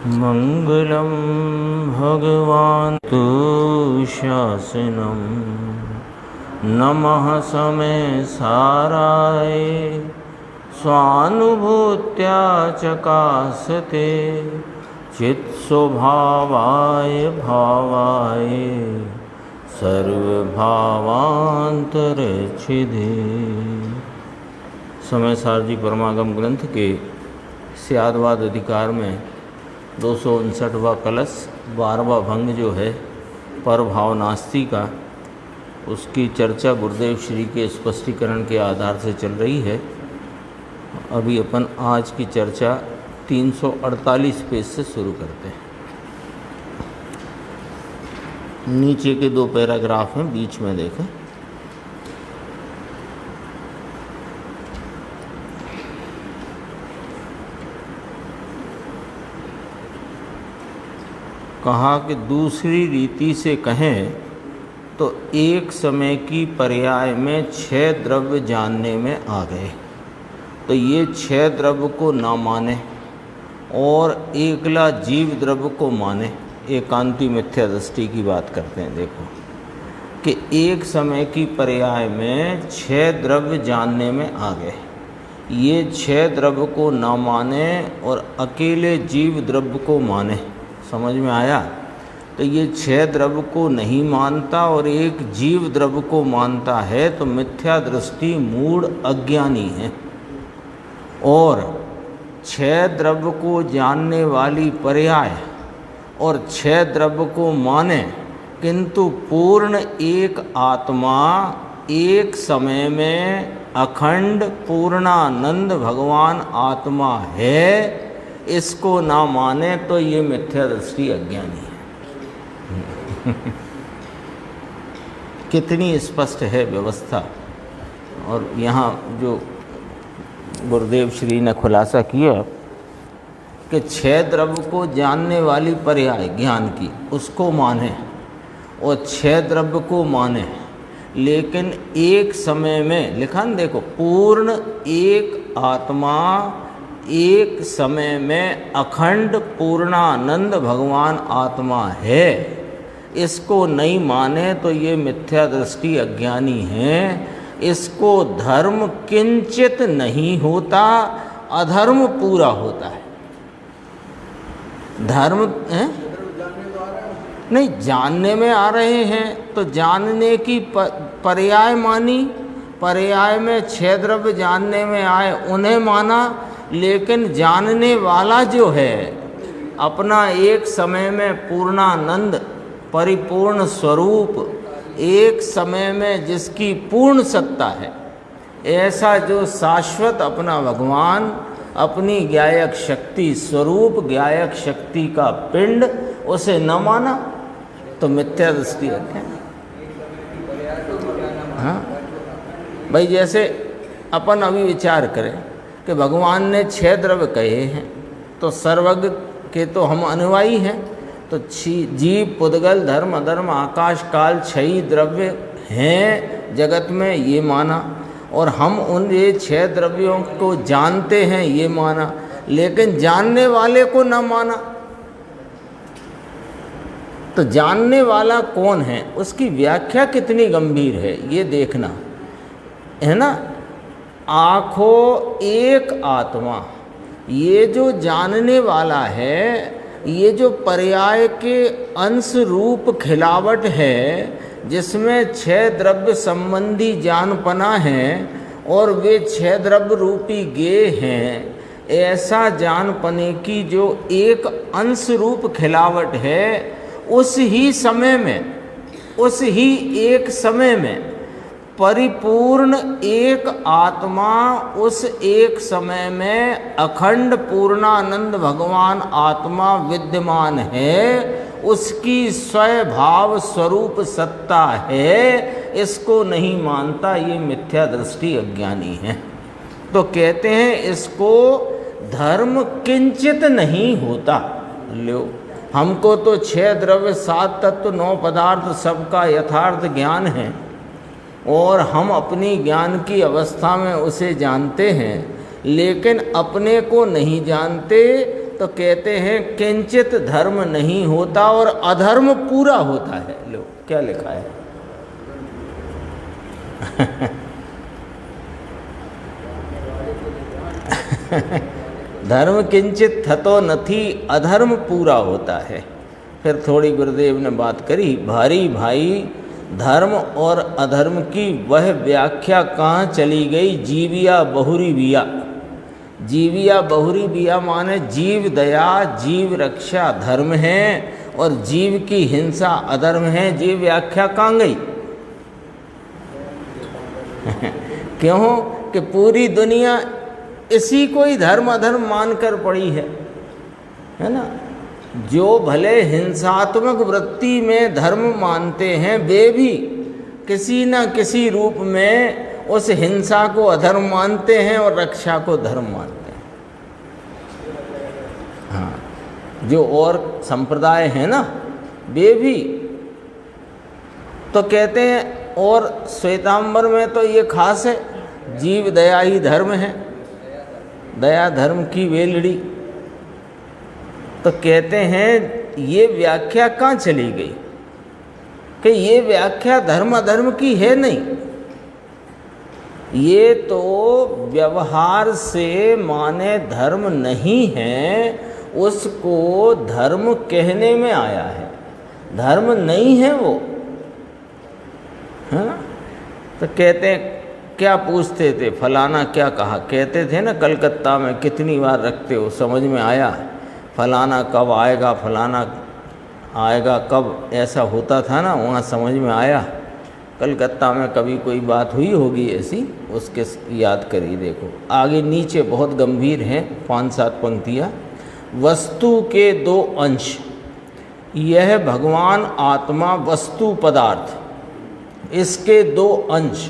मंगलम भगवान तु शासनम नमः समय साराय स्वानुभूत्या चकासते चित्स्वभावाय भावाय सर्वभावांतरच्छिदे। समय सार जी परमागम ग्रंथ के स्यादवाद अधिकार में 259वां कलश 12वां भंग जो है परभाव नास्ति का, उसकी चर्चा गुरुदेव श्री के स्पष्टीकरण के आधार से चल रही है। अभी अपन आज की चर्चा 348 पेज से शुरू करते हैं। नीचे के 2 पैराग्राफ हैं, बीच में देखें। कहा कि दूसरी रीति से कहें तो एक समय की पर्याय में 6 द्रव्य जानने में आ गए, तो ये 6 द्रव्य को ना माने और एकला जीव द्रव्य को माने। एकांती मिथ्या दृष्टि की बात करते हैं। देखो कि एक समय की पर्याय में 6 द्रव्य जानने में आ गए, ये 6 द्रव्य को ना माने और अकेले जीव द्रव्य को माने। समझ में आया? तो ये 6 द्रव्य को नहीं मानता और एक जीव द्रव्य को मानता है तो मिथ्या दृष्टि मूढ़ अज्ञानी है। और 6 द्रव्य को जानने वाली पर्याय और 6 द्रव्य को माने, किंतु पूर्ण एक आत्मा एक समय में अखंड पूर्णानंद भगवान आत्मा है, इसको ना माने तो ये मिथ्या दृष्टि अज्ञानी है। कितनी स्पष्ट है व्यवस्था। और यहाँ जो गुरुदेव श्री ने खुलासा किया कि 6 द्रव्य को जानने वाली पर्याय ज्ञान की उसको माने और 6 द्रव्य को माने, लेकिन एक समय में लिखा न, देखो, पूर्ण एक आत्मा एक समय में अखंड पूर्णानंद भगवान आत्मा है, इसको नहीं माने तो ये मिथ्या दृष्टि अज्ञानी है। इसको धर्म किंचित नहीं होता, अधर्म पूरा होता है। धर्म नहीं जानने में आ रहे हैं तो जानने की पर्याय मानी, पर्याय में 6 द्रव्य जानने में आए उन्हें माना, लेकिन जानने वाला जो है अपना एक समय में पूर्णानंद परिपूर्ण स्वरूप एक समय में जिसकी पूर्ण सत्ता है, ऐसा जो शाश्वत अपना भगवान अपनी ज्ञायक शक्ति स्वरूप ज्ञायक शक्ति का पिंड, उसे न माना तो मिथ्या दृष्टि है। हाँ भाई, जैसे अपन अभी विचार करें कि भगवान ने 6 द्रव्य कहे हैं तो सर्वज्ञ के तो हम अनुयायी हैं, तो जीव पुद्गल धर्म अधर्म आकाश काल 6 द्रव्य हैं जगत में, ये माना। और हम उन ये 6 द्रव्यों को जानते हैं, ये माना, लेकिन जानने वाले को न माना। तो जानने वाला कौन है, उसकी व्याख्या कितनी गंभीर है ये देखना है ना। आँखों एक आत्मा, ये जो जानने वाला है, ये जो पर्याय के अंश रूप खिलावट है जिसमें 6 द्रव्य संबंधी जानपना है और वे 6 द्रव्य रूपी गे हैं, ऐसा जानपने की जो एक अंश रूप खिलावट है, उस ही समय में, उस ही एक समय में परिपूर्ण एक आत्मा उस एक समय में अखंड पूर्णानंद भगवान आत्मा विद्यमान है, उसकी स्वभाव स्वरूप सत्ता है, इसको नहीं मानता, ये मिथ्या दृष्टि अज्ञानी है। तो कहते हैं इसको धर्म किंचित नहीं होता। लो, हमको तो 6 द्रव्य 7 तत्व 9 पदार्थ सबका यथार्थ ज्ञान है और हम अपनी ज्ञान की अवस्था में उसे जानते हैं, लेकिन अपने को नहीं जानते तो कहते हैं किंचित धर्म नहीं होता और अधर्म पूरा होता है। लो क्या लिखा है धर्म किंचित थतो नथी, अधर्म पूरा होता है। फिर थोड़ी गुरुदेव ने बात करी, भारी भाई धर्म और अधर्म की वह व्याख्या कहाँ चली गई? जीविया बहुरी बिया। जीविया बहुरी बिया माने जीव दया जीव रक्षा धर्म है और जीव की हिंसा अधर्म है। जीव व्याख्या कहाँ गई? क्यों कि पूरी दुनिया इसी को ही धर्म अधर्म मानकर पड़ी है ना। जो भले हिंसात्मक वृत्ति में धर्म मानते हैं वे भी किसी न किसी रूप में उस हिंसा को अधर्म मानते हैं और रक्षा को धर्म मानते हैं। हाँ, जो और संप्रदाय है ना वे भी तो कहते हैं, और श्वेतांबर में तो ये खास है, जीव दया ही धर्म है, दया धर्म की वेलड़ी। तो कहते हैं ये व्याख्या कहाँ चली गई कि ये व्याख्या धर्म अधर्म की है नहीं, ये तो व्यवहार से माने धर्म नहीं है, उसको धर्म कहने में आया है, धर्म नहीं है वो, है ना। तो कहते हैं, क्या पूछते थे, फलाना क्या कहा, कहते थे ना कलकत्ता में कितनी बार रखते हो, समझ में आया, फलाना कब आएगा, फलाना आएगा कब, ऐसा होता था ना, वहाँ समझ में आया। कलकत्ता में कभी कोई बात हुई होगी ऐसी, उसके याद करिए। देखो आगे नीचे बहुत गंभीर हैं 5-7 पंक्तियाँ। वस्तु के 2 अंश, यह भगवान आत्मा वस्तु पदार्थ, इसके 2 अंश,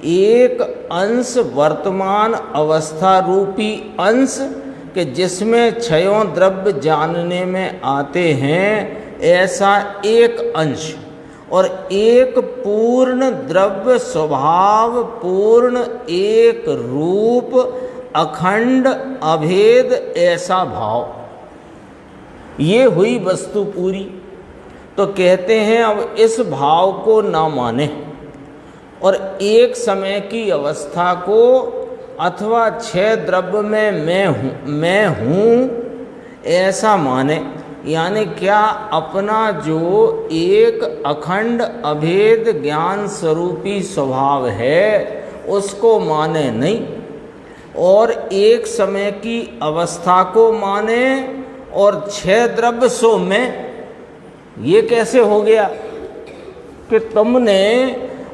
एक अंश वर्तमान अवस्था रूपी अंश कि जिसमें क्षयों द्रव्य जानने में आते हैं, ऐसा एक अंश, और एक पूर्ण द्रव्य स्वभाव पूर्ण एक रूप अखंड अभेद ऐसा भाव, ये हुई वस्तु पूरी। तो कहते हैं अब इस भाव को ना माने और एक समय की अवस्था को अथवा 6 द्रव्य में मैं हूँ ऐसा माने, यानी क्या अपना जो एक अखंड अभेद ज्ञान स्वरूपी स्वभाव है उसको माने नहीं, और एक समय की अवस्था को माने और 6 द्रव्य सो में। ये कैसे हो गया कि तुमने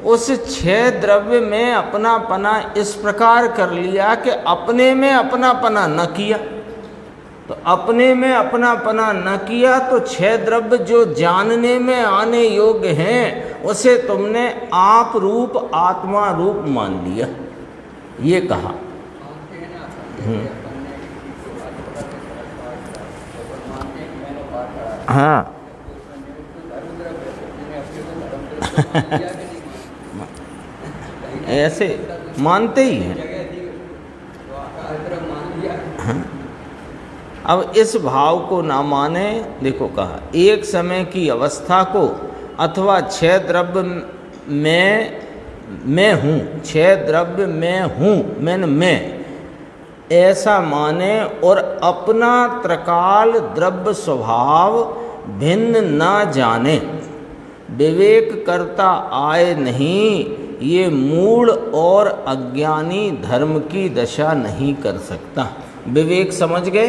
उस 6 द्रव्य में अपनापना इस प्रकार कर लिया कि अपने में अपनापना न किया। तो अपने में अपनापना न किया तो 6 द्रव्य जो जानने में आने योग्य हैं उसे तुमने आप रूप आत्मा रूप मान लिया, ये कहा। हाँ ऐसे मानते ही हैं। हाँ? अब इस भाव को ना माने, देखो कहा एक समय की अवस्था को अथवा 6 द्रव्य में मैं हूँ, 6 द्रव्य में हूँ मैंने मैं ऐसा माने, और अपना त्रकाल द्रव्य स्वभाव भिन्न न जाने, विवेक करता आए नहीं, ये मूढ़ और अज्ञानी धर्म की दशा नहीं कर सकता। विवेक समझ गए,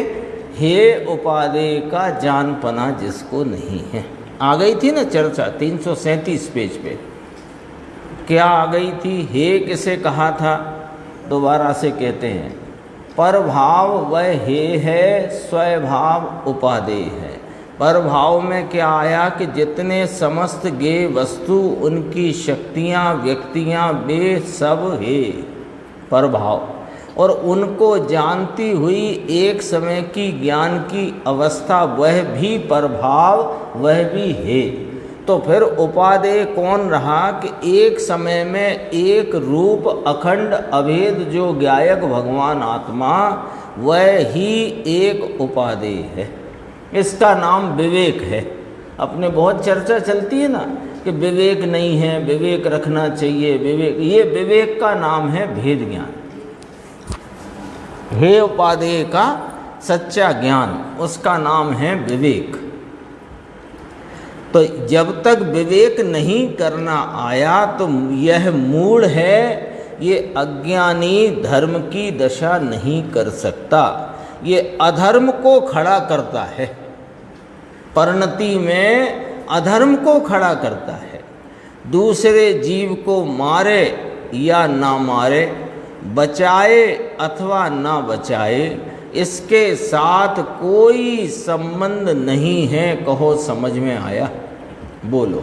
हे उपादेय का जानपना जिसको नहीं है। आ गई थी ना चर्चा 337 पेज पे, क्या आ गई थी? हे किसे कहा था? दोबारा से कहते हैं, परभाव वह हे है, स्वभाव उपादेय है। परभाव में क्या आया कि जितने समस्त गे वस्तु उनकी शक्तियाँ व्यक्तियाँ वे सब है परभाव, और उनको जानती हुई एक समय की ज्ञान की अवस्था वह भी परभाव वह भी है। तो फिर उपादेय कौन रहा कि एक समय में एक रूप अखंड अभेद जो ज्ञायक भगवान आत्मा, वह ही एक उपादेय है। इसका नाम विवेक है। अपने बहुत चर्चा चलती है ना कि विवेक नहीं है, विवेक रखना चाहिए, विवेक, ये विवेक का नाम है भेद ज्ञान। हे उपादेय का सच्चा ज्ञान, उसका नाम है विवेक। तो जब तक विवेक नहीं करना आया तो यह मूढ़ है, ये अज्ञानी धर्म की दशा नहीं कर सकता, ये अधर्म को खड़ा करता है, परिणति में अधर्म को खड़ा करता है। दूसरे जीव को मारे या ना मारे, बचाए अथवा ना बचाए, इसके साथ कोई संबंध नहीं है। कहो समझ में आया? बोलो।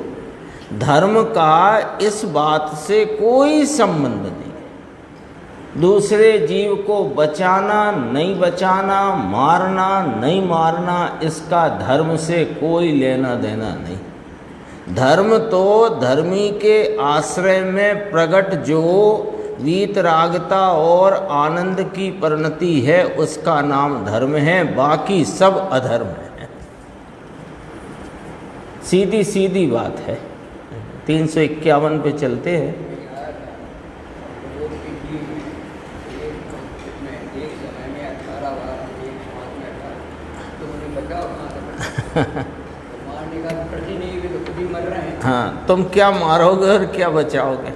धर्म का इस बात से कोई संबंध नहीं। दूसरे जीव को बचाना नहीं बचाना, मारना नहीं मारना, इसका धर्म से कोई लेना देना नहीं। धर्म तो धर्मी के आश्रय में प्रकट जो वीतरागता और आनंद की परिणति है, उसका नाम धर्म है, बाकी सब अधर्म है। सीधी सीधी बात है। 351 पे चलते हैं। हाँ, तुम क्या मारोगे और क्या बचाओगे?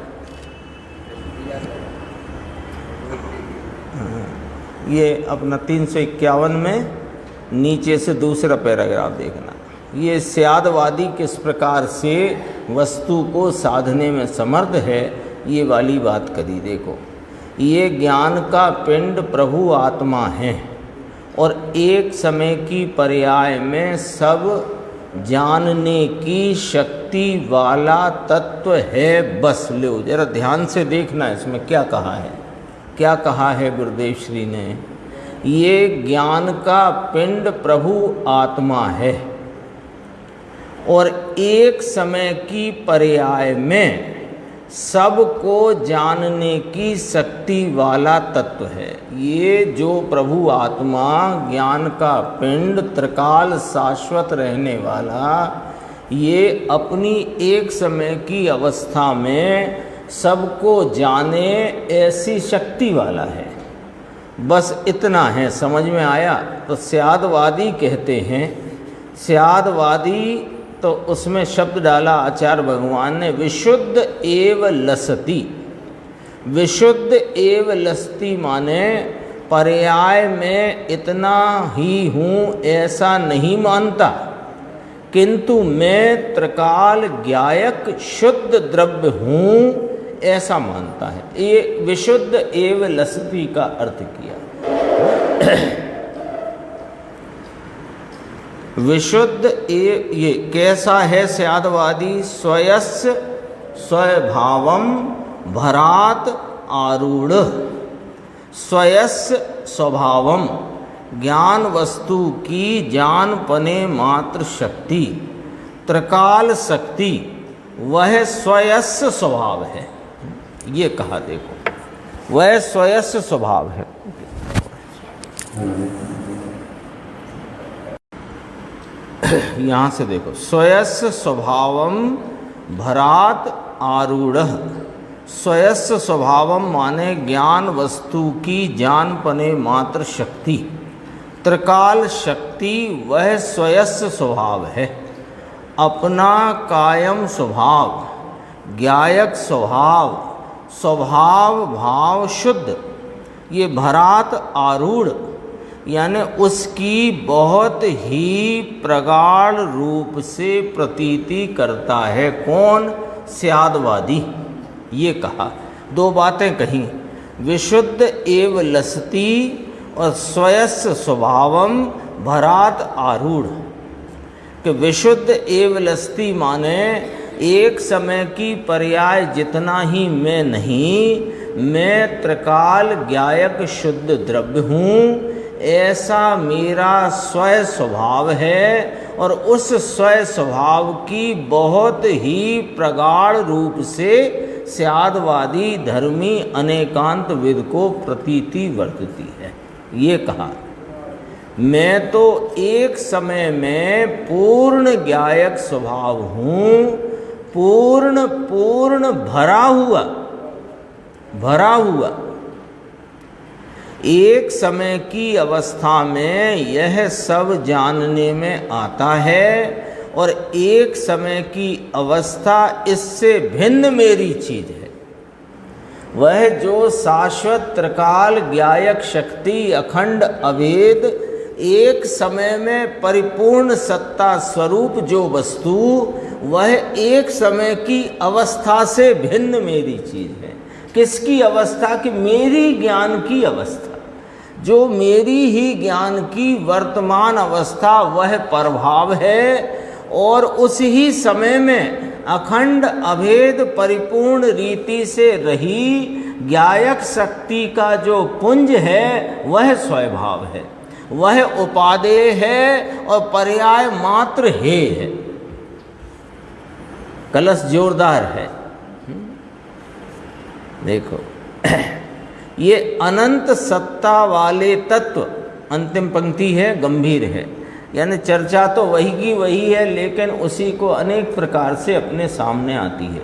ये अपना 351 में नीचे से दूसरा पैराग्राफ देखना। ये स्यादवादी किस प्रकार से वस्तु को साधने में समर्थ है, ये वाली बात करी। देखो, ये ज्ञान का पिंड प्रभु आत्मा है और एक समय की पर्याय में सब जानने की शक्ति वाला तत्व है। बस लो, जरा ध्यान से देखना इसमें क्या कहा है। क्या कहा है गुरुदेव श्री ने? ये ज्ञान का पिंड प्रभु आत्मा है और एक समय की पर्याय में सबको जानने की शक्ति वाला तत्व है। ये जो प्रभु आत्मा ज्ञान का पिंड त्रिकाल शाश्वत रहने वाला, ये अपनी एक समय की अवस्था में सबको जाने ऐसी शक्ति वाला है। बस इतना है। समझ में आया? तो स्यादवादी कहते हैं, स्यादवादी तो उसमें शब्द डाला आचार्य भगवान ने, विशुद्ध एव लसति। विशुद्ध एव लसति माने पर्याय में इतना ही हूँ ऐसा नहीं मानता, किंतु मैं त्रिकाल ज्ञायक शुद्ध द्रव्य हूँ ऐसा मानता है। ये विशुद्ध एव लसति का अर्थ किया। विशुद्ध ये कैसा है स्यादवादी? स्वयस्य स्वभावम भरात आरूढ़। स्वयस्य स्वभावम, ज्ञान वस्तु की जान पने मात्र शक्ति, त्रिकाल शक्ति, वह स्वयस्य स्वभाव है। ये कहा, देखो, वह स्वयस्य स्वभाव है। यहाँ से देखो, स्वयस्य स्वभावम भरात आरूढ़। स्वयस्य स्वभावम माने ज्ञान वस्तु की जान पने मात्र शक्ति, त्रिकाल शक्ति, वह स्वयस्य स्वभाव है। अपना कायम स्वभाव, ज्ञायक स्वभाव, स्वभाव भाव शुद्ध, ये भरात आरूढ़ यानी उसकी बहुत ही प्रगाढ़ रूप से प्रतीति करता है। कौन? स्यादवादी। ये कहा, दो बातें कही, विशुद्ध एव लसति और स्वयस्य स्वभावम भरात आरूढ़। कि विशुद्ध एव लसति माने एक समय की पर्याय जितना ही मैं नहीं, मैं त्रिकाल ज्ञायक शुद्ध द्रव्य हूँ, ऐसा मेरा स्वय स्वभाव है। और उस स्वय स्वभाव की बहुत ही प्रगाढ़ रूप से स्यादवादी धर्मी अनेकांत विद को प्रतीति वर्तती है। ये कहा, मैं तो एक समय में पूर्ण ज्ञायक स्वभाव हूँ, पूर्ण भरा हुआ। एक समय की अवस्था में यह सब जानने में आता है, और एक समय की अवस्था इससे भिन्न मेरी चीज है। वह जो शाश्वत त्रिकाल ज्ञायक शक्ति अखंड अभेद एक समय में परिपूर्ण सत्ता स्वरूप जो वस्तु, वह एक समय की अवस्था से भिन्न मेरी चीज है। किसकी अवस्था? कि मेरी ज्ञान की अवस्था, जो मेरी ही ज्ञान की वर्तमान अवस्था वह प्रभाव है, और उस ही समय में अखंड अभेद परिपूर्ण रीति से रही ज्ञायक शक्ति का जो पुंज है वह स्वभाव है, वह उपादेय है और पर्याय मात्र है। कलश जोरदार है। देखो ये अनंत सत्ता वाले तत्व, अंतिम पंक्ति है, गंभीर है। यानी चर्चा तो वही की वही है, लेकिन उसी को अनेक प्रकार से अपने सामने आती है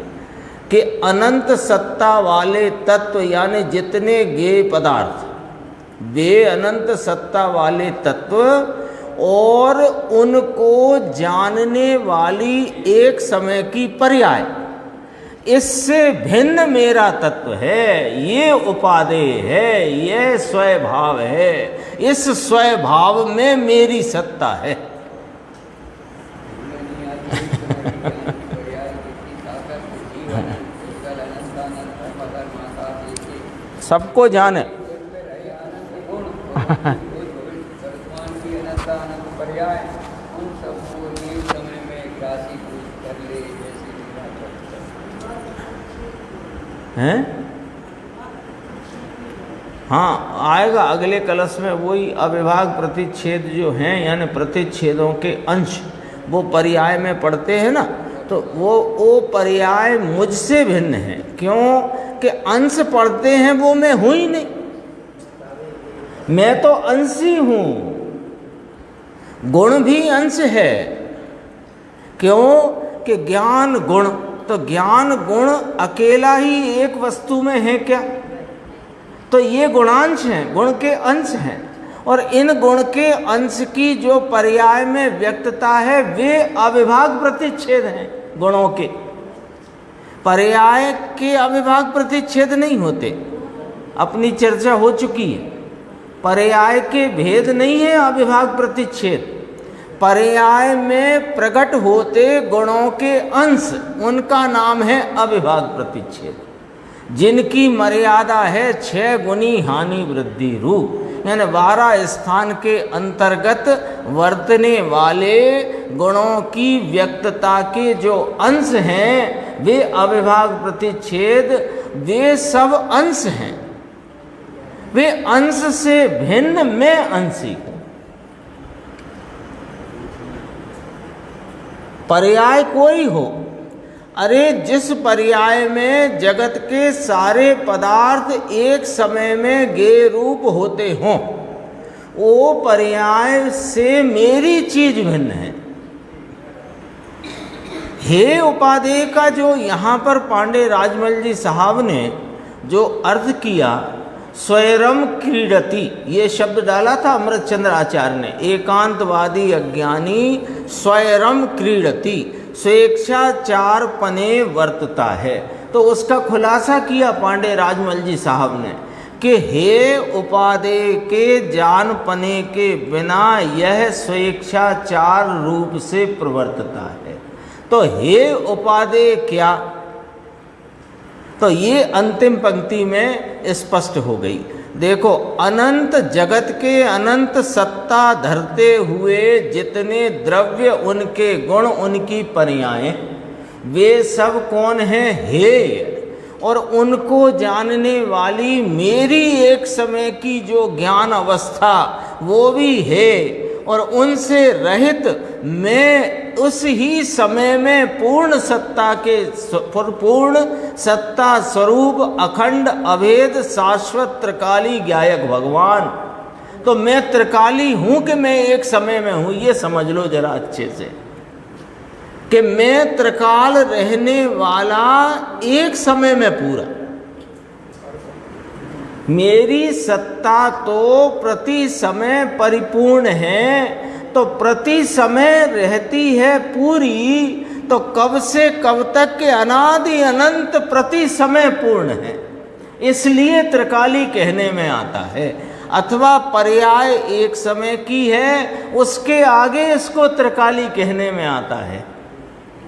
कि अनंत सत्ता वाले तत्व, यानी जितने ज्ञेय पदार्थ, वे अनंत सत्ता वाले तत्व और उनको जानने वाली एक समय की पर्याय, इससे भिन्न मेरा तत्व है, ये उपादेय है, ये स्वभाव है, इस स्वभाव में मेरी सत्ता है। सबको जाने हैं? हाँ, आएगा अगले कलश में वही अविभाग प्रतिच्छेद जो हैं, यानी प्रतिच्छेदों के अंश वो पर्याय में पढ़ते हैं ना, तो वो पर्याय मुझसे भिन्न है। क्यों? कि अंश पढ़ते हैं वो मैं हूँ ही नहीं, मैं तो अंश ही हूँ। गुण भी अंश है। क्यों? कि ज्ञान गुण, तो ज्ञान गुण अकेला ही एक वस्तु में है क्या? तो ये गुणांश हैं, गुण के अंश हैं, और इन गुण के अंश की जो पर्याय में व्यक्तता है वे अविभाग प्रतिच्छेद हैं। गुणों के पर्याय के अविभाग प्रतिच्छेद नहीं होते, अपनी चर्चा हो चुकी है। पर्याय के भेद नहीं है अविभाग प्रतिच्छेद, पर्याय में प्रकट होते गुणों के अंश, उनका नाम है अविभाग प्रतिच्छेद, जिनकी मर्यादा है 6 गुनी हानि वृद्धि रूप, यानी 12 स्थान के अंतर्गत वर्तने वाले गुणों की व्यक्तता के जो अंश हैं वे अविभाग प्रतिच्छेद, वे सब अंश हैं। वे अंश से भिन्न मैं अंशी हूं। पर्याय कोई हो, अरे जिस पर्याय में जगत के सारे पदार्थ एक समय में ज्ञेय रूप होते हों, वो पर्याय से मेरी चीज भिन्न है। हे उपादेय का जो यहाँ पर पांडे राजमल जी साहब ने जो अर्थ किया, स्वयं क्रीडति, ये शब्द डाला था अमृतचंद्र आचार्य ने, एकांतवादी अज्ञानी स्वयं क्रीडति, स्वेच्छाचार पने वर्तता है। तो उसका खुलासा किया पांडे राजमल जी साहब ने कि हे उपादेय के जान पने के बिना यह स्वेच्छाचार रूप से प्रवर्तता है। तो हे उपादेय क्या? तो ये अंतिम पंक्ति में स्पष्ट हो गई। देखो, अनंत जगत के अनंत सत्ता धरते हुए जितने द्रव्य, उनके गुण, उनकी पर्यायें, वे सब कौन हैं? हे। और उनको जानने वाली मेरी एक समय की जो ज्ञान अवस्था वो भी है, और उनसे रहित मैं उस ही समय में पूर्ण सत्ता के पूर्ण सत्ता स्वरूप अखंड अभेद शाश्वत त्रिकाली ज्ञायक भगवान। तो मैं त्रिकाली हूं कि मैं एक समय में हूं, ये समझ लो जरा अच्छे से, कि मैं त्रिकाल रहने वाला एक समय में पूरा। मेरी सत्ता तो प्रति समय परिपूर्ण है, तो प्रति समय रहती है पूरी, तो कब से कब तक के अनादि अनंत प्रति समय पूर्ण है, इसलिए त्रिकाली कहने में आता है। अथवा पर्याय एक समय की है, उसके आगे इसको त्रिकाली कहने में आता है,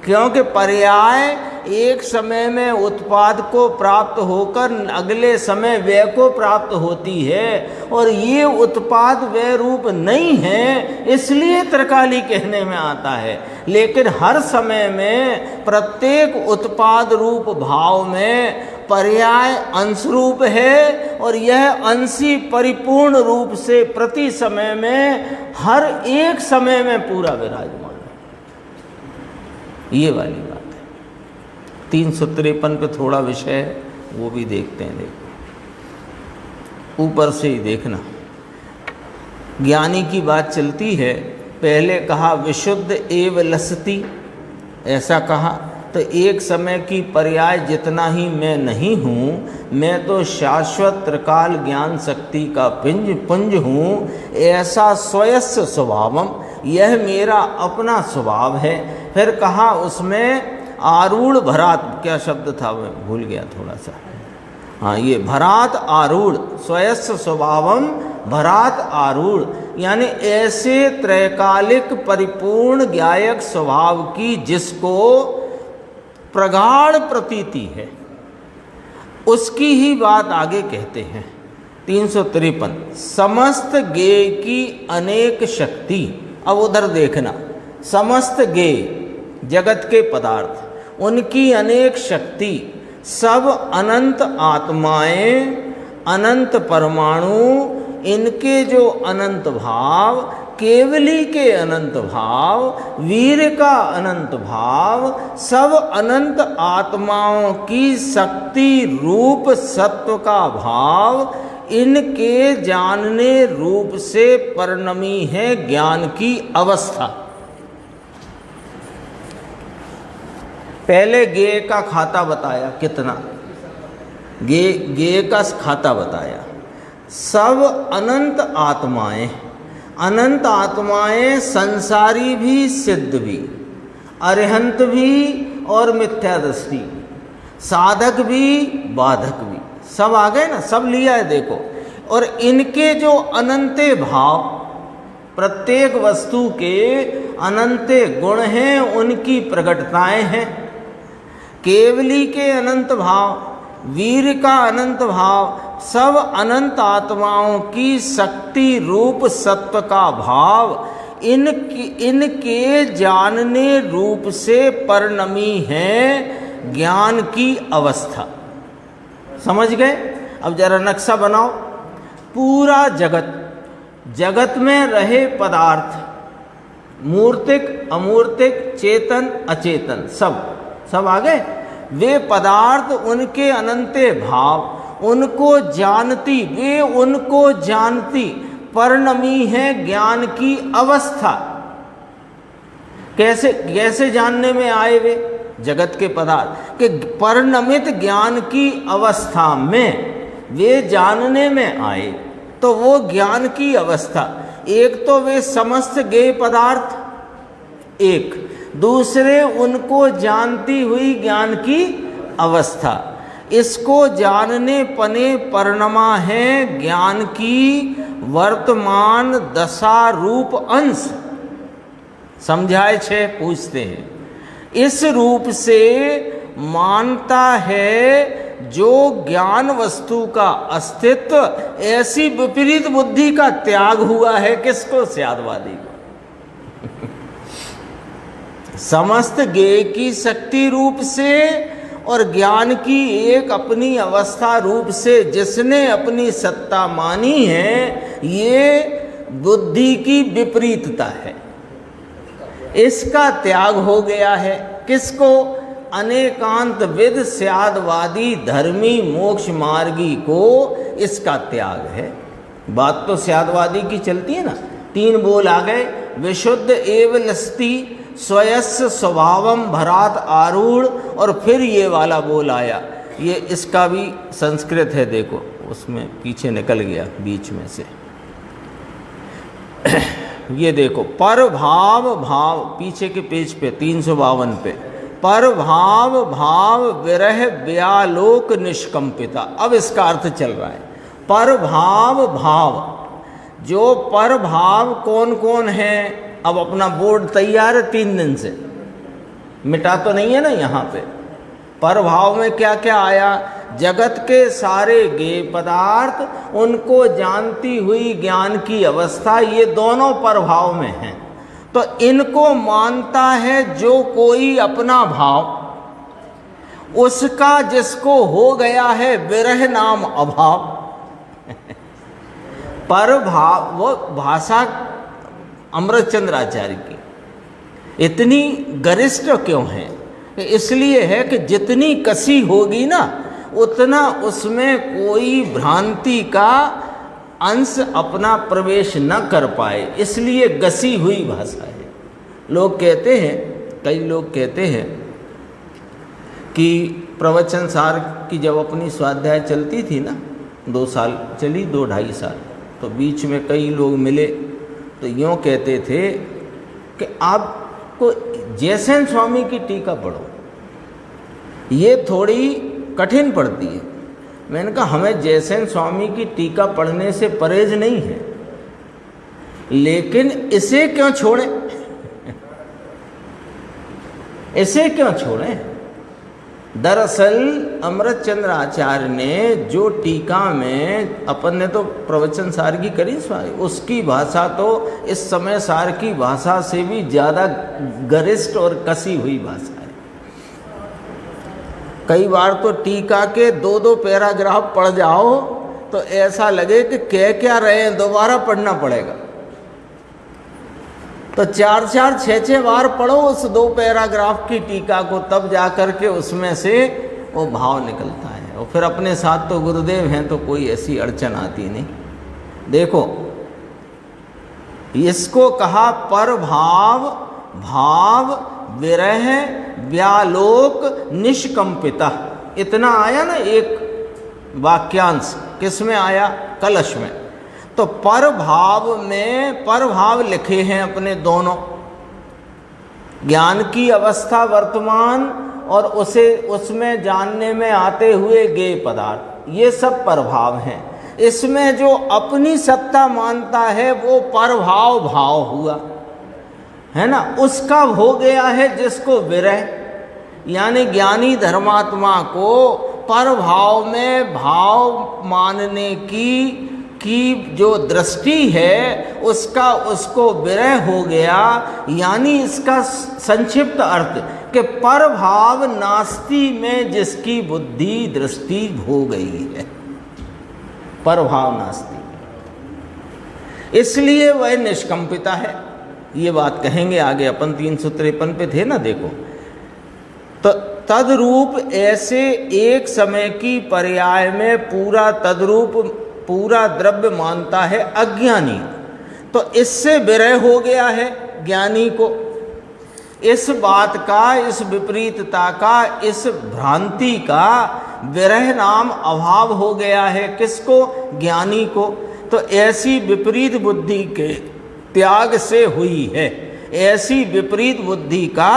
क्योंकि पर्याय एक समय में उत्पाद को प्राप्त होकर अगले समय व्यय को प्राप्त होती है, और ये उत्पाद व्यय रूप नहीं है, इसलिए त्रिकाली कहने में आता है। लेकिन हर समय में प्रत्येक उत्पाद रूप भाव में पर्याय अंश रूप है, और यह अंशी परिपूर्ण रूप से प्रति समय में हर एक समय में पूरा विराजमान, ये वाली बात है। 353 पे थोड़ा विषय है, वो भी देखते हैं। देखो ऊपर से ही देखना, ज्ञानी की बात चलती है। पहले कहा विशुद्ध एव लसति, ऐसा कहा, तो एक समय की पर्याय जितना ही मैं नहीं हूँ, मैं तो शाश्वत त्रिकाल ज्ञान शक्ति का पुंज हूँ, ऐसा स्वयस्य स्वभावम, यह मेरा अपना स्वभाव है। फिर कहा उसमें आरूढ़ भरात, क्या शब्द था मैं भूल गया थोड़ा सा, हाँ ये भरात आरूढ़, स्वयस्य स्वभावम भरात आरूढ़, यानी ऐसे त्रैकालिक परिपूर्ण ज्ञायक स्वभाव की जिसको प्रगाढ़ प्रतीति है, उसकी ही बात आगे कहते हैं। 353 समस्त ज्ञेय की अनेक शक्ति। अब उधर देखना, समस्त ज्ञेय जगत के पदार्थ, उनकी अनेक शक्ति, सब अनंत आत्माएं, अनंत परमाणु, इनके जो अनंत भाव, केवली के अनंत भाव, वीर का अनंत भाव, सब अनंत आत्माओं की शक्ति रूप सत्व का भाव, इनके जानने रूप से परिणमी है ज्ञान की अवस्था। पहले ज्ञेय का खाता बताया, कितना ज्ञेय का खाता बताया। सब अनंत आत्माएं, अनंत आत्माएं संसारी भी सिद्ध भी, अरिहंत भी और मिथ्यादृष्टि, साधक भी बाधक भी, सब आ गए ना, सब लिया है देखो। और इनके जो अनंते भाव, प्रत्येक वस्तु के अनंते गुण हैं, उनकी प्रकटताएं हैं। केवली के अनंत भाव, वीर का अनंत भाव, सब अनंत आत्माओं की शक्ति रूप सत्व का भाव, इनके जानने रूप से परिणमी है ज्ञान की अवस्था। समझ गए? अब जरा नक्शा बनाओ। पूरा जगत, जगत में रहे पदार्थ, मूर्तिक अमूर्तिक, चेतन अचेतन, सब आ गए। वे पदार्थ, उनके अनंते भाव, उनको जानती, वे उनको जानती परिणमी है ज्ञान की अवस्था। कैसे जानने में आए वे जगत के पदार्थ के परिणमित ज्ञान की अवस्था में वे जानने में आए, तो वो ज्ञान की अवस्था, एक तो वे समस्त ज्ञेय पदार्थ, एक दूसरे उनको जानती हुई ज्ञान की अवस्था। इसको जानने पने परिणमा है ज्ञान की वर्तमान दशा रूप अंश। समझाए छे? पूछते हैं। इस रूप से मानता है जो ज्ञान वस्तु का अस्तित्व, ऐसी विपरीत बुद्धि का त्याग हुआ है। किसको? स्यादवादी को। समस्त ज्ञेय की शक्ति रूप से और ज्ञान की एक अपनी अवस्था रूप से जिसने अपनी सत्ता मानी है, ये बुद्धि की विपरीतता है। इसका त्याग हो गया है। किसको? अनेकांत विद स्यादवादी धर्मी मोक्ष मार्गी को इसका त्याग है। बात तो स्यादवादी की चलती है ना, 3 बोल आ गए, विशुद्ध एव लस्ती स्वयस्य स्वभावम भरात आरूढ़, और फिर ये वाला बोल आया। ये इसका भी संस्कृत है, देखो उसमें पीछे निकल गया बीच में से। ये देखो, पर भाव भाव, पीछे के पेज पे 352 पे, पर भाव भाव विरह व्यालोक निष्कंपिता। अब इसका अर्थ चल रहा है, पर भाव भाव, जो पर भाव कौन कौन है। अब अपना बोर्ड तैयार है 3 दिन से, मिटा तो नहीं है ना यहाँ पे। पर भाव में क्या क्या आया, जगत के सारे ज्ञेय पदार्थ, उनको जानती हुई ज्ञान की अवस्था, ये दोनों पर भाव में हैं। तो इनको मानता है जो कोई अपना भाव, उसका जिसको हो गया है विरह नाम अभाव। पर भाव, वो भाषा अमृतचंद्राचार्य की इतनी गरिष्ठ क्यों है, इसलिए है कि जितनी कसी होगी ना, उतना उसमें कोई भ्रांति का अंश अपना प्रवेश न कर पाए, इसलिए गसी हुई भाषा है। लोग कहते हैं, कई लोग कहते हैं कि प्रवचन सार की जब अपनी स्वाध्याय चलती थी ना, 2 साल चली, 2-2.5 साल, तो बीच में कई लोग मिले तो यूँ कहते थे कि आपको जयसेन स्वामी की टीका पढ़ो, ये थोड़ी कठिन पड़ती है। मैंने कहा हमें जयसेन स्वामी की टीका पढ़ने से परहेज नहीं है, लेकिन इसे क्यों छोड़ें, इसे क्यों छोड़ें। दरअसल अमृतचंद्र आचार्य ने जो टीका में, अपन ने तो प्रवचन सार की करी स्वामी, उसकी भाषा तो इस समय सार की भाषा से भी ज़्यादा गरिष्ठ और कसी हुई भाषा है। कई बार तो टीका के 2-2 पैराग्राफ पढ़ जाओ तो ऐसा लगे कि कह क्या रहे हैं, दोबारा पढ़ना पड़ेगा। तो 4-4, 6-6 बार पढ़ो उस 2 पैराग्राफ की टीका को, तब जा कर के उसमें से वो भाव निकलता है। और फिर अपने साथ तो गुरुदेव हैं, तो कोई ऐसी अड़चन आती नहीं। देखो, इसको कहा पर भाव भाव विरह व्यालोक निष्कंपिता। इतना आया ना एक वाक्यांश, किस में आया, कलश में। तो पर भाव में, पर भाव लिखे हैं अपने दोनों, ज्ञान की अवस्था वर्तमान और उसे उसमें जानने में आते हुए ज्ञेय पदार्थ, ये सब पर भाव हैं। इसमें जो अपनी सत्ता मानता है वो पर भाव भाव हुआ, है ना, उसका हो गया है जिसको विरह, यानी ज्ञानी धर्मात्मा को पर भाव में भाव मानने की जो दृष्टि है, उसका उसको विरह हो गया। यानी इसका संक्षिप्त अर्थ कि पर भाव नास्ति में जिसकी बुद्धि दृष्टि हो गई है, पर भाव नास्ति, इसलिए वह निष्कंपिता है। ये बात कहेंगे आगे, अपन 353 पे थे ना, देखो। तो तद्रूप ऐसे एक समय की पर्याय में पूरा तद्रूप पूरा द्रव्य मानता है अज्ञानी, तो इससे विरह हो गया है ज्ञानी को। इस बात का, इस विपरीतता का, इस भ्रांति का विरह नाम अभाव हो गया है। किसको, ज्ञानी को। तो ऐसी विपरीत बुद्धि के त्याग से हुई है, ऐसी विपरीत बुद्धि का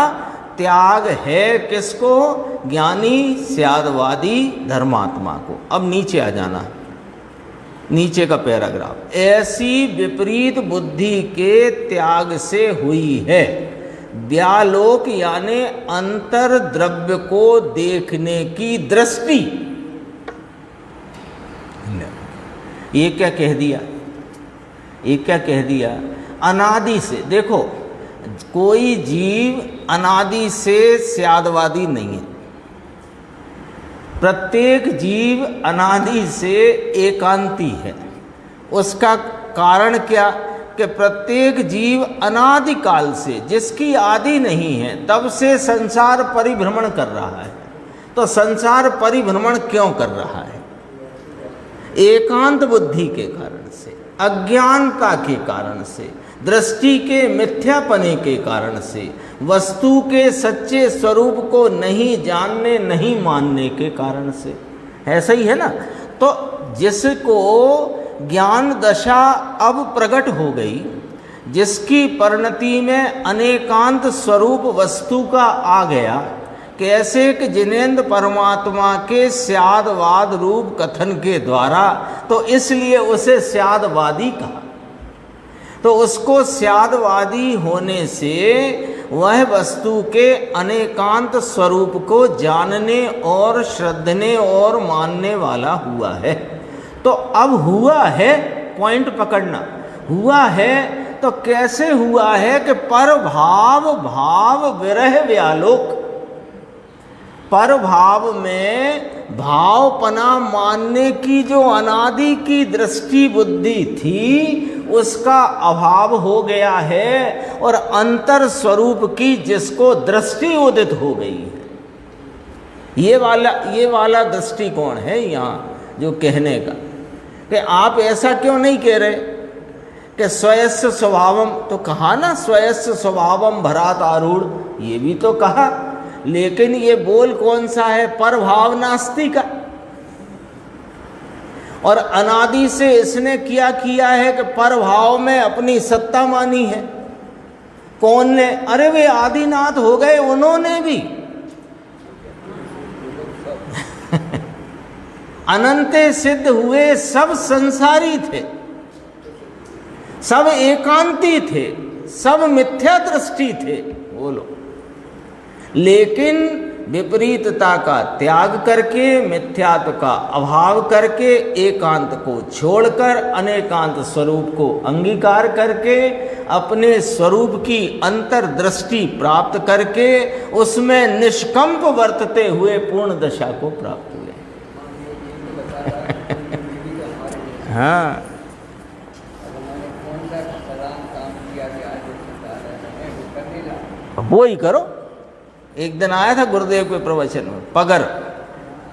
त्याग है किसको, ज्ञानी स्यादवादी धर्मात्मा को। अब नीचे आ जाना, नीचे का पैराग्राफ, ऐसी विपरीत बुद्धि के त्याग से हुई है व्यालोक, यानी अंतर द्रव्य को देखने की दृष्टि। ये क्या कह दिया, ये क्या कह दिया, अनादि से। देखो, कोई जीव अनादि से स्यादवादी नहीं है, प्रत्येक जीव अनादि से एकांती है। उसका कारण क्या, कि प्रत्येक जीव अनादिकाल से, जिसकी आदि नहीं है, तब से संसार परिभ्रमण कर रहा है। तो संसार परिभ्रमण क्यों कर रहा है, एकांत बुद्धि के कारण से, अज्ञानता के कारण से, दृष्टि के मिथ्यापने के कारण से, वस्तु के सच्चे स्वरूप को नहीं जानने नहीं मानने के कारण से, ऐसा ही है ना। तो जिसको ज्ञान दशा अब प्रकट हो गई, जिसकी परिणति में अनेकांत स्वरूप वस्तु का आ गया, कैसे कि जिनेंद्र परमात्मा के स्यादवाद रूप कथन के द्वारा, तो इसलिए उसे स्यादवादी कहा। तो उसको स्यादवादी होने से वह वस्तु के अनेकांत स्वरूप को जानने और श्रद्धने और मानने वाला हुआ है। तो अब हुआ है, पॉइंट पकड़ना, हुआ है तो कैसे हुआ है कि पर भाव भाव विरह व्यालोक, पर भाव में भावपना मानने की जो अनादि की दृष्टि बुद्धि थी उसका अभाव हो गया है, और अंतर स्वरूप की जिसको दृष्टि उदित हो गई है। ये वाला दृष्टिकोण है यहाँ जो कहने का, कि आप ऐसा क्यों नहीं कह रहे कि स्वयस्य स्वभावम, तो कहा ना स्वयस्य स्वभावम भरात आरूढ़, ये भी तो कहा, लेकिन ये बोल कौन सा है? पर भाव नास्ति का। और अनादि से इसने क्या किया है कि पर भाव में अपनी सत्ता मानी है। कौन ने? अरे वे आदिनाथ हो गए, उन्होंने भी अनंते सिद्ध हुए, सब संसारी थे, सब एकांती थे, सब मिथ्या दृष्टि थे, बोलो। लेकिन विपरीतता का त्याग करके, मिथ्यात्व का अभाव करके, एकांत को छोड़कर अनेकांत स्वरूप को अंगीकार करके, अपने स्वरूप की अंतर्दृष्टि प्राप्त करके उसमें निष्कंप वर्तते हुए पूर्ण दशा को प्राप्त हुए। हाँ, वो ही करो। एक दिन आया था गुरुदेव के प्रवचन में, पगर,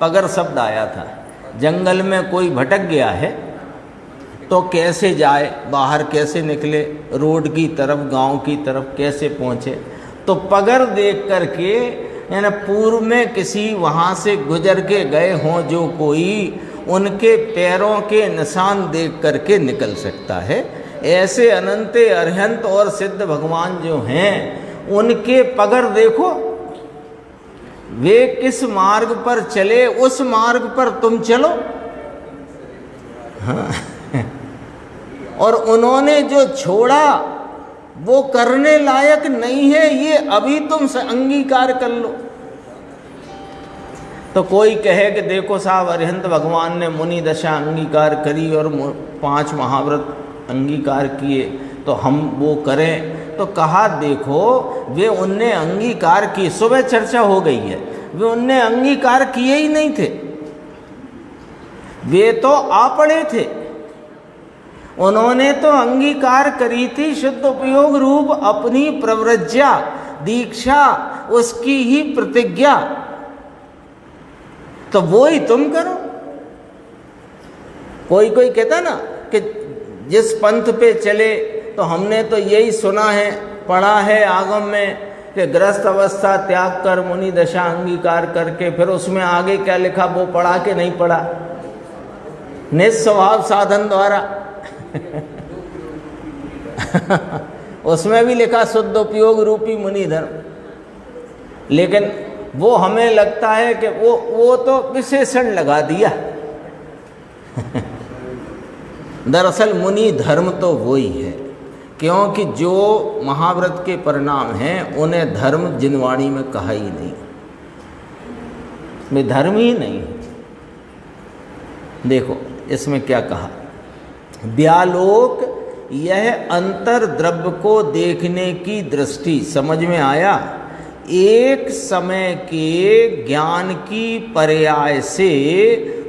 पगर शब्द आया था। जंगल में कोई भटक गया है तो कैसे जाए, बाहर कैसे निकले, रोड की तरफ, गांव की तरफ कैसे पहुँचे। तो पगर देख करके, यानी पूर्व में किसी वहाँ से गुजर के गए हों जो कोई, उनके पैरों के निशान देख करके निकल सकता है। ऐसे अनंते अरहंत और सिद्ध भगवान जो हैं, उनके पगर देखो, वे किस मार्ग पर चले उस मार्ग पर तुम चलो। हाँ। और उन्होंने जो छोड़ा वो करने लायक नहीं है, ये अभी तुम अंगीकार कर लो। तो कोई कहे कि देखो साहब, अरिहंत भगवान ने मुनि दशा अंगीकार करी और 5 महाव्रत अंगीकार किए, तो हम वो करें। तो कहा देखो, वे उनने अंगीकार की, सुबह चर्चा हो गई है, वे उनने अंगीकार किए ही नहीं थे, वे तो आ पड़े थे। उन्होंने तो अंगीकार करी थी शुद्ध उपयोग रूप अपनी प्रव्रज्या, दीक्षा, उसकी ही प्रतिज्ञा। तो वो ही तुम करो। कोई कोई कहता ना कि जिस पंथ पे चले, तो हमने तो यही सुना है, पढ़ा है आगम में कि गृहस्थ अवस्था त्याग कर मुनि दशा अंगीकार करके, फिर उसमें आगे क्या लिखा वो पढ़ा के नहीं पढ़ा, निस्वभाव साधन द्वारा। उसमें भी लिखा शुद्ध उपयोग रूपी मुनि धर्म। लेकिन वो हमें लगता है कि वो तो विशेषण लगा दिया। दरअसल मुनि धर्म तो वही है, क्योंकि जो महाव्रत के परिणाम हैं उन्हें धर्म जिनवाणी में कहा ही नहीं, में धर्म ही नहीं। देखो इसमें क्या कहा, व्यालोक, यह अंतर द्रव्य को देखने की दृष्टि। समझ में आया? एक समय के ज्ञान की पर्याय से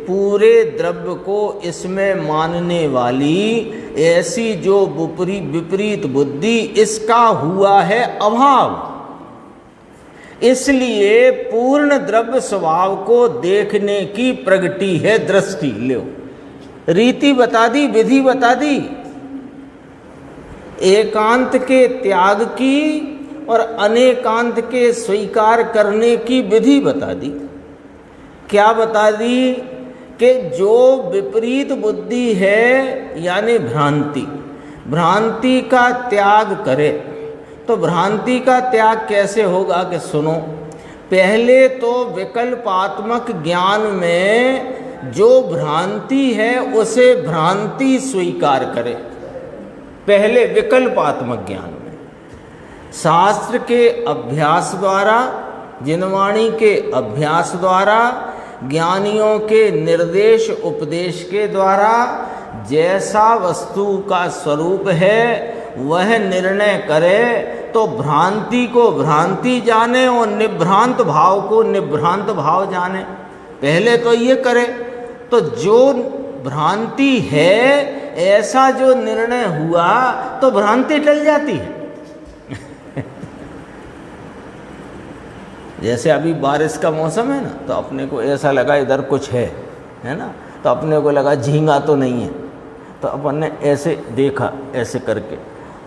पूरे द्रव्य को इसमें मानने वाली ऐसी जो विपरीत बुद्धि, इसका हुआ है अभाव। इसलिए पूर्ण द्रव्य स्वभाव को देखने की प्रगति है दृष्टि। लो, रीति बता दी, विधि बता दी, एकांत के त्याग की और अनेकांत के स्वीकार करने की विधि बता दी। क्या बता दी कि जो विपरीत बुद्धि है यानी भ्रांति, भ्रांति का त्याग करे। तो भ्रांति का त्याग कैसे होगा कि सुनो, पहले तो विकल्पात्मक ज्ञान में जो भ्रांति है उसे भ्रांति स्वीकार करे। पहले विकल्पात्मक ज्ञान में शास्त्र के अभ्यास द्वारा, जिनवाणी के अभ्यास द्वारा, ज्ञानियों के निर्देश उपदेश के द्वारा जैसा वस्तु का स्वरूप है वह निर्णय करे तो भ्रांति को भ्रांति जाने और निभ्रांत भाव को निभ्रांत भाव जाने। पहले तो ये करे, तो जो भ्रांति है ऐसा जो निर्णय हुआ तो भ्रांति टल जाती है। जैसे अभी बारिश का मौसम है ना, तो अपने को ऐसा लगा इधर कुछ है ना, तो अपने को लगा झींगा तो नहीं है, तो अपन ने ऐसे देखा ऐसे करके,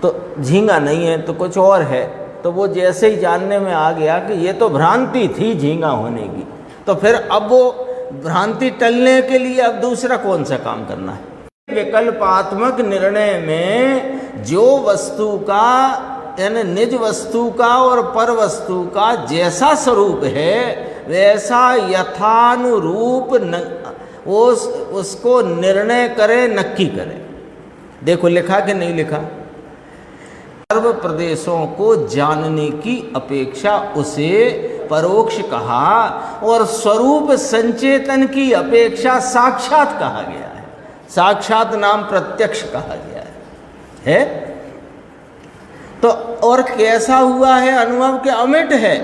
तो झींगा नहीं है तो कुछ और है, तो वो जैसे ही जानने में आ गया कि ये तो भ्रांति थी झींगा होने की, तो फिर अब वो भ्रांति टलने के लिए अब दूसरा कौन सा काम करना है। विकल्पात्मक निर्णय में जो वस्तु का यानी निज वस्तु का और पर वस्तु का जैसा स्वरूप है वैसा यथानुरूप उसको निर्णय करे, नक्की करे। देखो लिखा कि नहीं लिखा, सर्व प्रदेशों को जानने की अपेक्षा उसे परोक्ष कहा और स्वरूप संचेतन की अपेक्षा साक्षात कहा गया है। साक्षात नाम प्रत्यक्ष कहा गया है? तो और कैसा हुआ है अनुभव के अमिट है,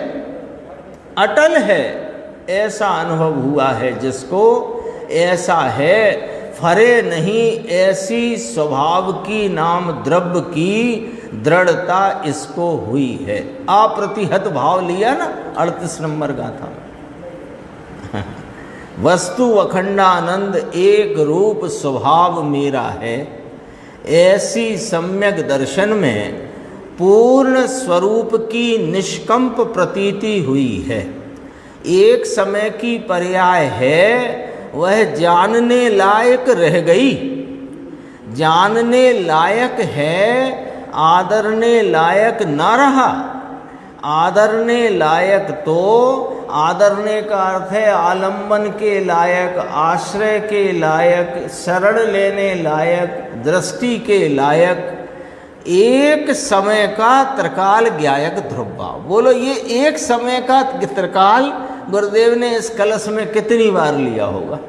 अटल है, ऐसा अनुभव हुआ है जिसको ऐसा है फरे नहीं ऐसी स्वभाव की नाम द्रव्य की दृढ़ता इसको हुई है। अप्रतिहत भाव लिया ना 38 नंबर गाथा में। वस्तु अखंडानंद एक रूप स्वभाव मेरा है, ऐसी सम्यक दर्शन में पूर्ण स्वरूप की निष्कंप प्रतीति हुई है। एक समय की पर्याय है वह जानने लायक रह गई, जानने लायक है आदरने लायक न रहा। आदरने लायक तो आदरने का अर्थ है आलंबन के लायक, आश्रय के लायक, शरण लेने लायक, दृष्टि के लायक, एक समय का त्रिकाल ज्ञायक ध्रुवा। बोलो ये एक समय का त्रिकाल गुरुदेव ने इस कलश में कितनी बार लिया होगा?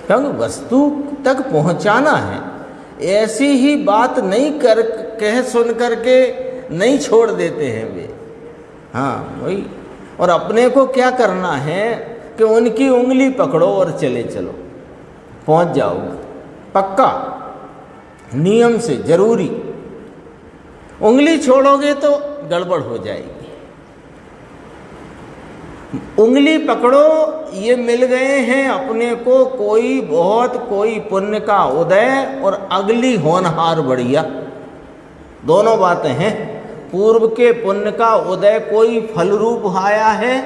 क्योंकि वस्तु तक पहुंचाना है, ऐसी ही बात नहीं कर कह सुन करके नहीं छोड़ देते हैं वे। हाँ वही, और अपने को क्या करना है कि उनकी उंगली पकड़ो और चले चलो, पहुंच जाओगे पक्का, नियम से जरूरी। उंगली छोड़ोगे तो गड़बड़ हो जाएगी। उंगली पकड़ो, ये मिल गए हैं अपने को कोई बहुत कोई पुण्य का उदय और अगली होनहार बढ़िया, दोनों बातें हैं। पूर्व के पुण्य का उदय कोई फल रूप आया है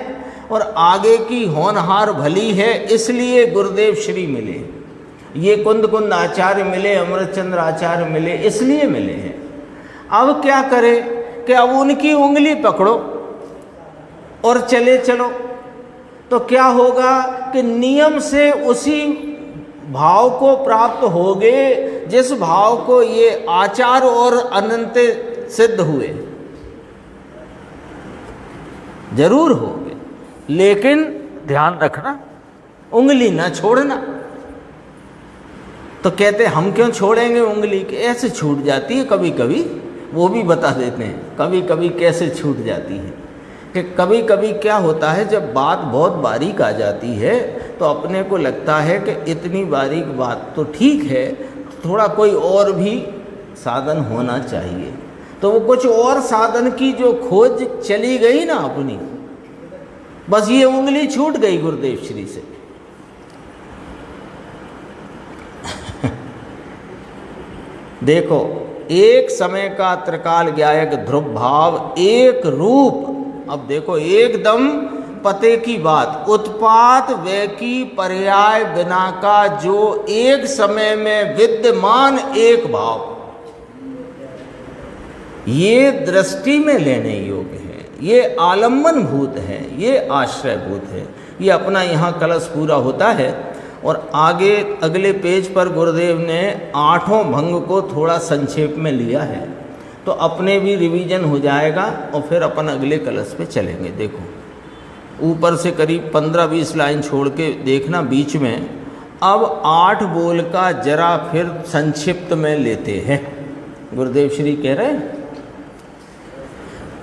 और आगे की होनहार भली है, इसलिए गुरुदेव श्री मिले, ये कुंद कुंद आचार्य मिले, अमृतचंद्र आचार्य मिले, इसलिए मिले हैं। अब क्या करें कि अब उनकी उंगली पकड़ो और चले चलो, तो क्या होगा कि नियम से उसी भाव को प्राप्त होगे जिस भाव को ये आचार और अनंत सिद्ध हुए, जरूर होगे। लेकिन ध्यान रखना, उंगली ना छोड़ना। तो कहते हम क्यों छोड़ेंगे उंगली, के ऐसे छूट जाती है कभी कभी, वो भी बता देते हैं कभी कभी कैसे छूट जाती है। कि कभी कभी क्या होता है, जब बात बहुत बारीक आ जाती है तो अपने को लगता है कि इतनी बारीक बात तो ठीक है, थोड़ा कोई और भी साधन होना चाहिए। तो वो कुछ और साधन की जो खोज चली गई ना अपनी, बस ये उंगली छूट गई गुरुदेव श्री से। देखो, एक समय का त्रिकाल ज्ञायक ध्रुव भाव एक रूप। अब देखो एकदम पते की बात, उत्पात वे की पर्याय बिना का जो एक समय में विद्यमान एक भाव, ये दृष्टि में लेने योग्य है, ये आलम्बन भूत है, ये आश्रय भूत है। ये अपना यहाँ कलश पूरा होता है। और आगे अगले पेज पर गुरुदेव ने आठों भंग को थोड़ा संक्षेप में लिया है, तो अपने भी रिवीजन हो जाएगा और फिर अपन अगले कलश पे चलेंगे। देखो ऊपर से करीब 15-20 लाइन छोड़ के देखना बीच में। अब 8 बोल का जरा फिर संक्षिप्त में लेते हैं। गुरुदेव श्री कह रहे हैं,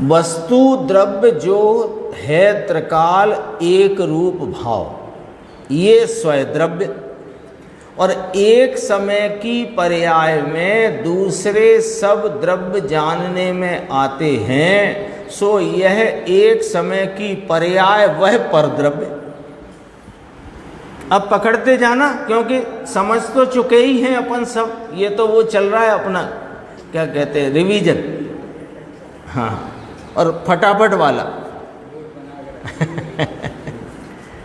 वस्तु द्रव्य जो है त्रिकाल एक रूप भाव, ये स्वद्रव्य और एक समय की पर्याय में दूसरे सब द्रव्य जानने में आते हैं, सो यह एक समय की पर्याय वह परद्रव्य। अब पकड़ते जाना, क्योंकि समझ तो चुके ही हैं अपन सब, ये तो वो चल रहा है अपना क्या कहते हैं रिवीजन। हाँ, और फटाफट वाला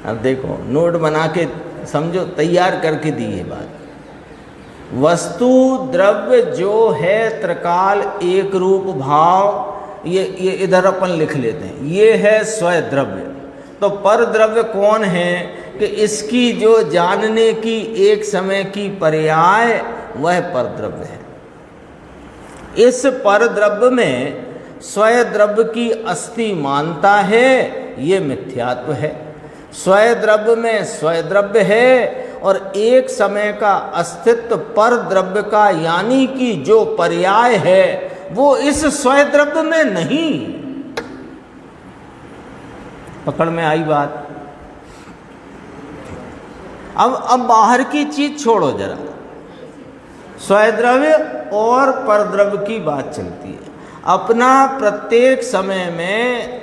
अब देखो नोट बना के समझो, तैयार करके दी ये बात। वस्तु द्रव्य जो है त्रिकाल एक रूप भाव, ये इधर अपन लिख लेते हैं, ये है स्वद्रव्य। तो पर द्रव्य कौन है कि इसकी जो जानने की एक समय की पर्याय वह पर द्रव्य है। इस पर द्रव्य में स्वद्रव्य की अस्थि मानता है, ये मिथ्यात्व है। स्वद्रव्य में स्वद्रव्य है और एक समय का अस्तित्व पर द्रव्य का यानी कि जो पर्याय है वो इस स्वद्रव्य में नहीं। पकड़ में आई बात। अब बाहर की चीज छोड़ो जरा, स्वद्रव्य और परद्रव्य की बात चलती है। अपना प्रत्येक समय में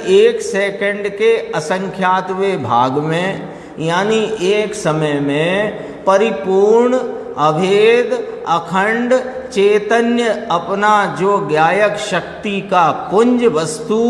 एक सेकंड के असंख्यातवें भाग में, यानी एक समय में परिपूर्ण अभेद अखंड चैतन्य अपना जो ज्ञायक शक्ति का पुंज वस्तु,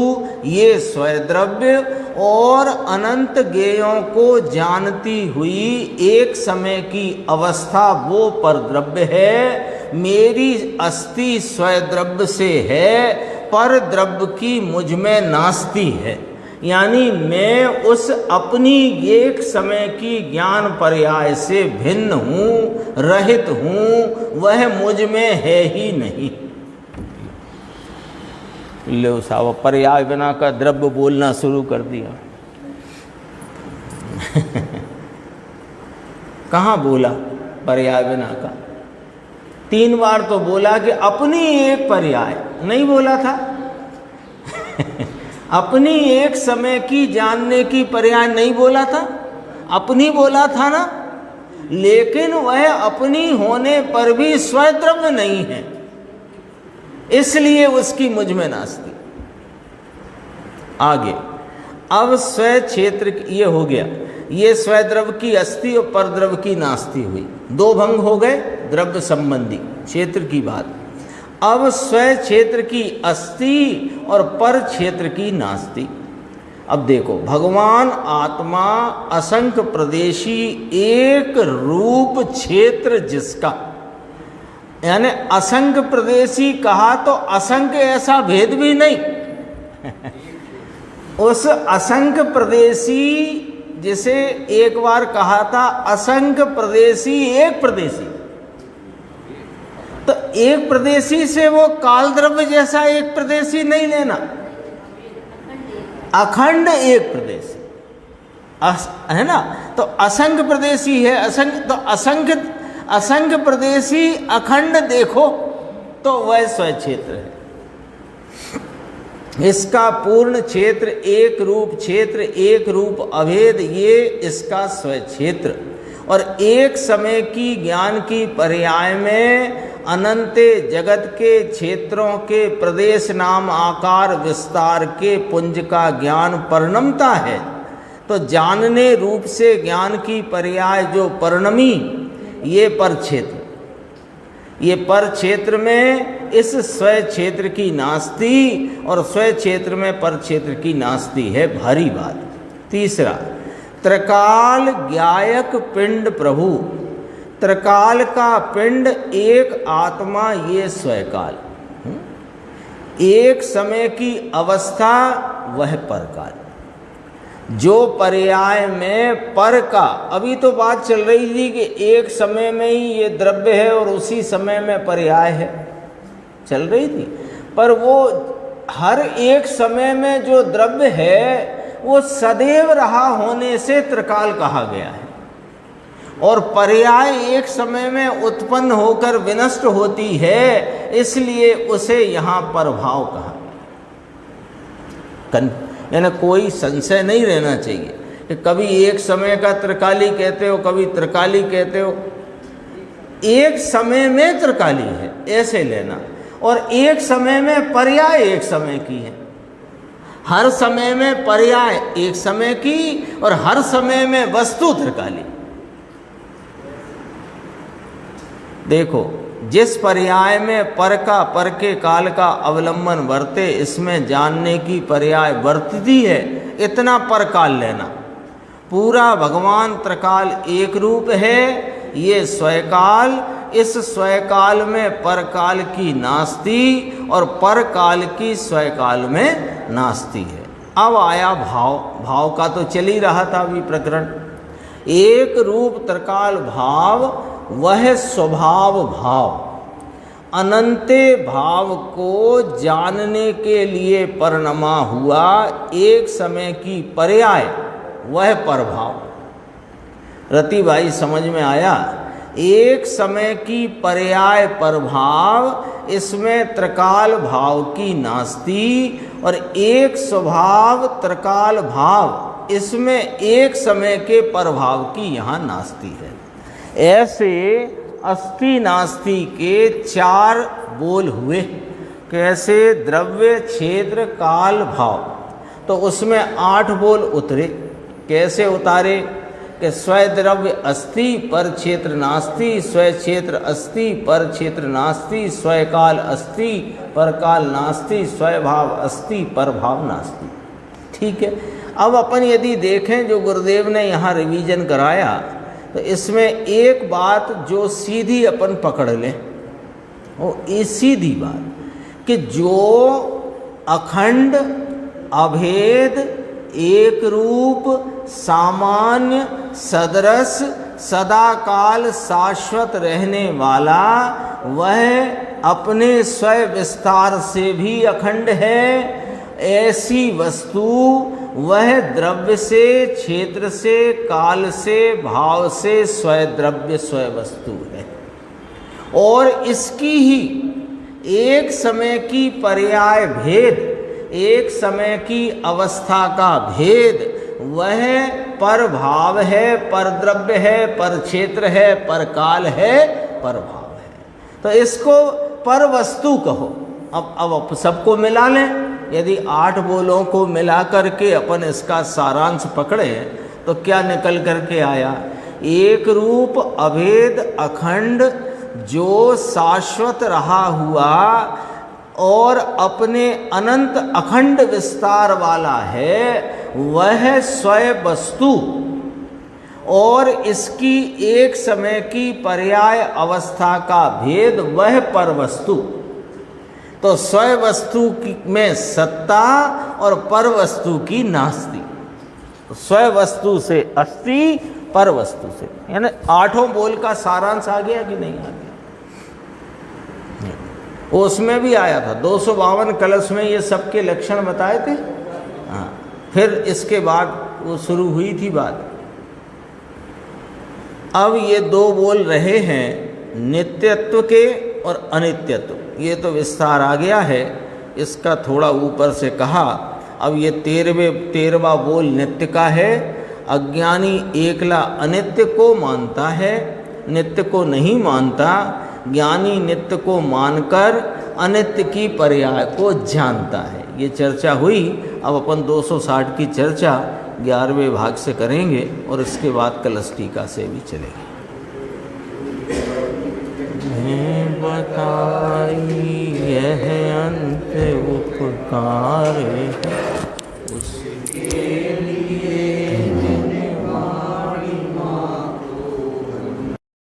ये स्वद्रव्य और अनंत ज्ञेयों को जानती हुई एक समय की अवस्था वो परद्रव्य है। मेरी अस्थि स्वद्रव्य से है, पर द्रव्य की मुझ में नास्ति है। यानी मैं उस अपनी एक समय की ज्ञान पर्याय से भिन्न हूँ, रहित हूँ, वह मुझ में है ही नहीं। लो साहब, पर्याय बिना का द्रव्य बोलना शुरू कर दिया। कहाँ बोला पर्याय बिना का? 3 बार तो बोला कि अपनी एक पर्याय, नहीं बोला था? अपनी एक समय की जानने की पर्याय नहीं बोला था, अपनी बोला था ना। लेकिन वह अपनी होने पर भी स्वद्रव्य नहीं है, इसलिए उसकी मुझ में नास्ति। आगे अब स्व क्षेत्र ये हो गया, ये स्वद्रव्य की अस्थि और परद्रव्य की नास्ति हुई। 2 भंग हो गए द्रव्य संबंधी क्षेत्र की बात। अब स्व क्षेत्र की अस्थि और पर क्षेत्र की नास्ति। अब देखो, भगवान आत्मा असंख्य प्रदेशी एक रूप क्षेत्र जिसका, यानी असंख्य प्रदेशी कहा तो असंख्य ऐसा भेद भी नहीं। उस असंख्य प्रदेशी जिसे एक बार कहा था असंख्य प्रदेशी एक प्रदेशी, तो एक प्रदेशी से वो काल द्रव्य जैसा एक प्रदेशी नहीं लेना, अखंड एक प्रदेशी है ना। तो असंख्य प्रदेशी है, असंख्य तो असंख्य प्रदेशी अखंड देखो तो वह स्व क्षेत्र है। इसका पूर्ण क्षेत्र एक रूप क्षेत्र, एक रूप अभेद, ये इसका स्व क्षेत्र। और एक समय की ज्ञान की पर्याय में अनंत जगत के क्षेत्रों के प्रदेश नाम आकार विस्तार के पुंज का ज्ञान परिणमता है। तो जानने रूप से ज्ञान की पर्याय जो परिणमी, ये पर क्षेत्र, ये पर क्षेत्र में इस स्वय क्षेत्र की नास्ति और स्वय क्षेत्र में पर क्षेत्र की नास्ति है, भारी बात। तीसरा, त्रिकाल ज्ञायक पिंड प्रभु, त्रिकाल का पिंड एक आत्मा ये स्वयकाल, एक समय की अवस्था वह परकाल। जो पर्याय में पर का, अभी तो बात चल रही थी कि एक समय में ही ये द्रव्य है और उसी समय में पर्याय है, चल रही थी, पर वो हर एक समय में जो द्रव्य है वो सदैव रहा होने से त्रिकाल कहा गया है, और पर्याय एक समय में उत्पन्न होकर विनष्ट होती है, इसलिए उसे यहाँ परभाव कहा। यानी कोई संशय नहीं रहना चाहिए कि कभी एक समय का त्रिकाली कहते हो, कभी त्रिकाली कहते हो। एक समय में त्रिकाली है ऐसे लेना, और एक समय में पर्याय एक समय की है। हर समय में पर्याय एक समय की और हर समय में वस्तु त्रिकाली। देखो, जिस पर्याय में पर का पर के काल का अवलंबन वर्ते, इसमें जानने की पर्याय वर्तती है, इतना पर काल लेना। पूरा भगवान त्रिकाल एक रूप है, ये स्वयकाल, इस स्वयकाल में परकाल की नास्ति और परकाल की स्वयकाल में नास्ति है। अब आया भाव, भाव का तो चल ही रहा था अभी प्रकरण। एक रूप त्रिकाल भाव वह स्वभाव भाव, अनंते भाव को जानने के लिए परिणमा हुआ एक समय की पर्याय वह परभाव। रति भाई समझ में आया? एक समय की पर्याय प्रभाव, इसमें त्रिकाल भाव की नास्ति, और एक स्वभाव त्रिकाल भाव, इसमें एक समय के प्रभाव की यहाँ नास्ति है। ऐसे अस्ति नास्ति के चार बोल हुए। कैसे? द्रव्य, क्षेत्र, काल, भाव। तो उसमें 8 बोल उतरे। कैसे उतारे? कि स्वय द्रव्य अस्ति पर क्षेत्र नास्ति, स्वय क्षेत्र अस्ति पर क्षेत्र नास्ति, स्वय काल अस्ति पर काल नास्ति, स्वय भाव अस्ति पर भाव नास्ति। ठीक है। अब अपन यदि देखें जो गुरुदेव ने यहाँ रिवीजन कराया, तो इसमें एक बात जो सीधी अपन पकड़ लें, वो ये सीधी बात कि जो अखंड, अभेद, एक रूप, सामान्य, सदरस, सदाकाल शाश्वत रहने वाला, वह अपने स्वय विस्तार से भी अखंड है। ऐसी वस्तु वह द्रव्य से, क्षेत्र से, काल से, भाव से स्वय द्रव्य स्वय वस्तु है, और इसकी ही एक समय की पर्याय भेद, एक समय की अवस्था का भेद, वह पर भाव है, पर द्रव्य है, पर क्षेत्र है, पर काल है, पर भाव है। तो इसको पर वस्तु कहो। अब सबको मिला लें। यदि 8 बोलों को मिला करके अपन इसका सारांश पकड़े तो क्या निकल करके आया? एक रूप, अभेद, अखंड, जो शाश्वत रहा हुआ और अपने अनंत अखंड विस्तार वाला है, वह स्वय वस्तु, और इसकी एक समय की पर्याय अवस्था का भेद वह पर वस्तु। तो स्वय वस्तु में सत्ता और पर वस्तु की नास्ति। तो स्वय वस्तु से अस्ति, पर वस्तु से, यानी 8 बोल का सारांश आ गया कि नहीं आ गया? उसमें भी आया था 252 कलश में ये सबके लक्षण बताए थे। हाँ, फिर इसके बाद वो शुरू हुई थी बात। अब ये 2 बोल रहे हैं नित्यत्व के और अनित्यत्व। ये तो विस्तार आ गया है, इसका थोड़ा ऊपर से कहा। अब ये 13वां बोल नित्य का है। अज्ञानी एकला अनित्य को मानता है, नित्य को नहीं मानता। ज्ञानी नित्य को मानकर अनित्य की पर्याय को जानता है। ये चर्चा हुई। अब अपन 260 की चर्चा 11वें भाग से करेंगे और इसके बाद कलश टीका से भी चलेंगे। उपकार है।